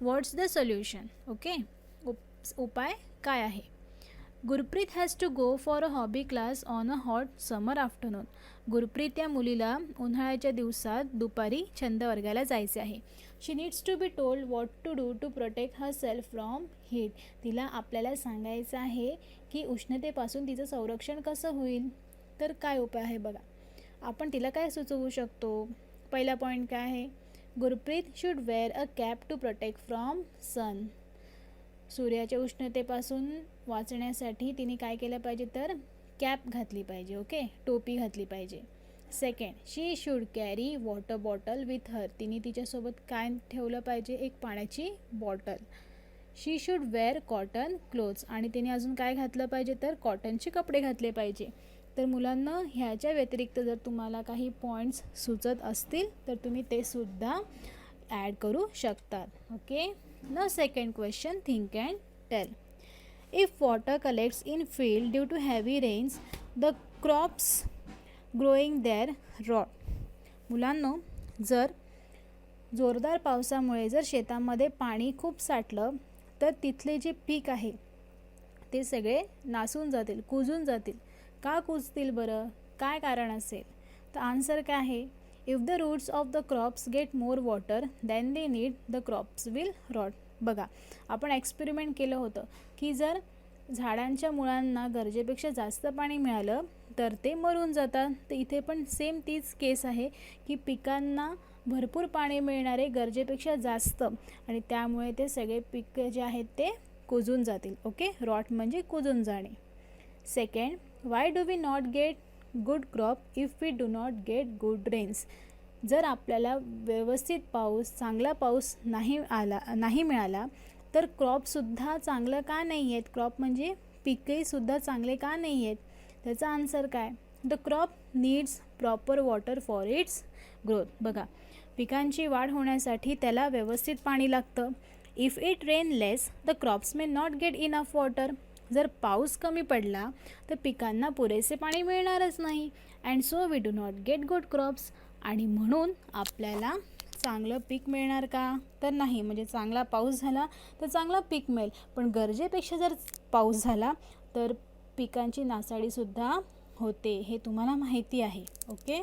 What's the solution. Okay, उपाय काय आहे. Gurpreet has to go for a hobby class on a hot summer afternoon. Gurpreet या मुलीला उन्हाळ्याच्या दिवसात दुपारी छंद वर्गाला जायचे आहे. She needs to be told what to do to protect herself from heat. तिला आपल्याला सांगायचं आहे की उष्णतेपासून तिचं संरक्षण कसं होईल. तर काय उपाय आहे बघा. आपण तिला काय सुचवू शकतो. पहिला पॉईंट काय आहे. Gurpreet should wear a cap to protect from sun. सूर्याच्या उष्णतेपासून वाचण्यासाठी तिने काय केलं पाहिजे तर कॅप घातली पाहिजे. ओके, टोपी घातली पाहिजे. Second, she should carry water bottle with her. तिने तिच्यासोबत काय ठेवलं पाहिजे, एक पाण्याची bottle. She should wear cotton clothes. आणि तिने अजून काय घातलं पाहिजे तर कॉटनचे कपडे घातले पाहिजे. तर मुलांना ह्याच्या व्यतिरिक्त जर तुम्हाला काही पॉईंट्स सुचत असतील तर तुम्ही ते सुद्धा ॲड करू शकतात. Okay. Now second question, think and tell. If water collects in field due to heavy rains, the crops growing there rot. मुलांनो, जर जोरदार पावसामुळे जर शेतामध्ये पाणी खूप साठलं तर तिथले जे पीक आहे ते सगळे नासून जातील, कुजून जातील. का कुजतील बरं, काय कारण असेल. तर आन्सर काय आहे. If the roots of the crops get more water than they need the crops will rot. बघा, आपण एक्सपेरिमेंट केलं होतं की जर झाडांच्या मुळांना गरजेपेक्षा जास्त पाणी मिळालं तर ते मरून जातात. तर इथे पण सेम तीच केस आहे की पिकांना भरपूर पाणी मिळणारे गरजेपेक्षा जास्त आणि त्यामुळे ते सगळे पीक जे आहेत ते कुजून जातील. ओके, रॉट म्हणजे कुजून जाणे. Second, why do we not get good crop if we do not get good rains. जर आपल्याला व्यवस्थित पाऊस, चांगला पाऊस नाही मिळाला तर क्रॉपसुद्धा चांगलं का नाही आहेत. क्रॉप म्हणजे पिकेसुद्धा चांगले का नाही आहेत. त्याचा आन्सर काय. The crop needs proper water for its growth. बघा, पिकांची वाढ होण्यासाठी त्याला व्यवस्थित पाणी लागतं. If it rain less the crops may not get enough water. जर पाऊस कमी पडला तर पिकांना पुरेसे पाणी मिळणारच नाही. And so we do not get good crops. आणि म्हणून आपल्याला चांगलं पीक मिळणार का तर नाही. म्हणजे चांगला पाऊस झाला तर चांगलं पीक मिळेल, पण गरजेपेक्षा जर पाऊस झाला तर पिकांची नासाडीसुद्धा होते, हे तुम्हाला माहिती आहे. ओके.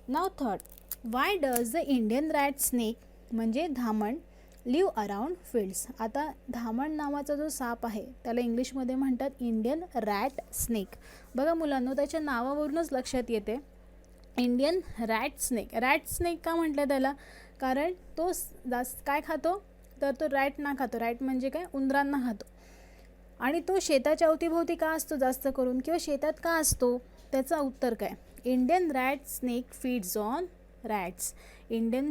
नाव third, why does the Indian rat snake म्हणजे धामण लिव्ह अराउंड फील्ड्स. आता धामण नावाचा जो साप आहे त्याला इंग्लिशमध्ये म्हणतात इंडियन रॅट स्नेक. बघा मुलांनो, त्याच्या नावावरूनच लक्षात येते Indian rat snake. Rat snake का म्हटलं त्याला, कारण तो जास्त काय खातो तर तो रॅटना खातो. रॅट म्हणजे काय, उंदरांना खातो. आणि तो शेताच्या अवतीभोवती का असतो जास्त करून, किंवा शेतात का असतो. त्याचं उत्तर काय, Indian rat snake feeds on rats. Indian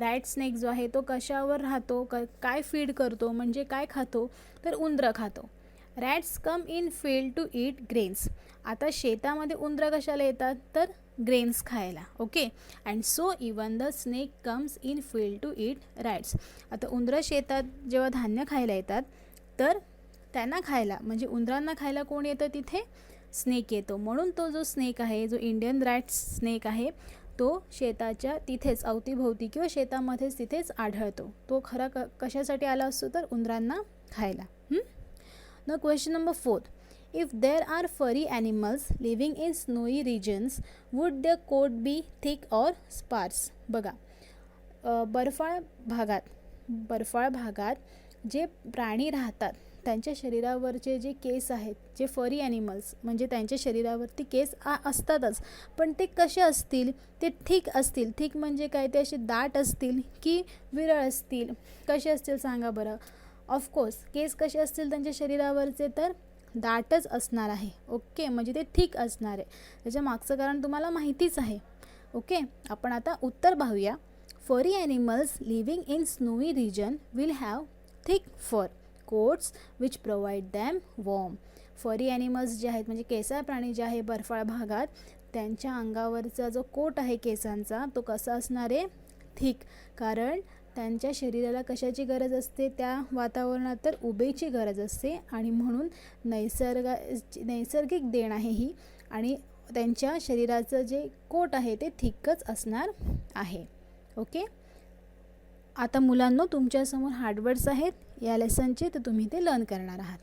rat snake जो आहे तो कशावर राहतो, काय फीड करतो म्हणजे काय खातो तर उंदरं खातो. Rats come in field to eat grains. आता शेतामध्ये उंदरं कशाला येतात तर ग्रेन्स खायला. Okay. And so even the snake comes in field to eat rats. आता उंदरं शेतात जेव्हा धान्य खायला येतात तर त्यांना खायला म्हणजे उंदरांना खायला कोण येतं तिथे, स्नेक येतो. म्हणून तो जो स्नेक आहे, जो इंडियन रॅट स्नेक आहे तो शेताच्या तिथेच अवतीभोवती किंवा शेतामध्येच तिथेच आढळतो. तो खरा कशासाठी आला असतो तर उंदरांना खायला. न question number 4, if there are furry animals living in snowy regions would the coat be thick or sparse. बघा, बर्फाळ भागात जे प्राणी राहतात त्यांच्या शरीरावरचे जे केस आहेत, जे फरी ॲनिमल्स म्हणजे त्यांच्या शरीरावरती केस असतातच, पण ते कसे असतील, ते थिक असतील. थिक म्हणजे काय, ते असे दाट असतील की विरळ असतील, कसे असतील सांगा बरं. ऑफकोर्स केस कसे असतील त्यांच्या शरीरावरचे तर दाटच असणार आहे. ओके, म्हणजे ते थिक असणार आहे. त्याच्या मागचं कारण तुम्हाला माहितीच आहे. ओके, आपण आता उत्तर पाहूया. Furry animals living in snowy region will have thick fur coats which provide them warm. Furry animals जे आहेत म्हणजे केसाळ प्राणी जे आहे बर्फाळ भागात, त्यांच्या अंगावरचा जो कोट आहे केसांचा तो कसा असणार आहे, थिक. कारण त्यांच्या शरीराला कशाची गरज असते त्या वातावरणात तर उबेची गरज असते आणि म्हणून नैसर्गिक देण आहे ही. आणि त्यांच्या शरीराचं जे कोट आहे ते थिकच असणार आहे. ओके. आता मुलांनो, तुमच्यासमोर हार्डवर्ड्स आहेत या लेसनचे, तर तुम्ही ते लर्न करणार आहात.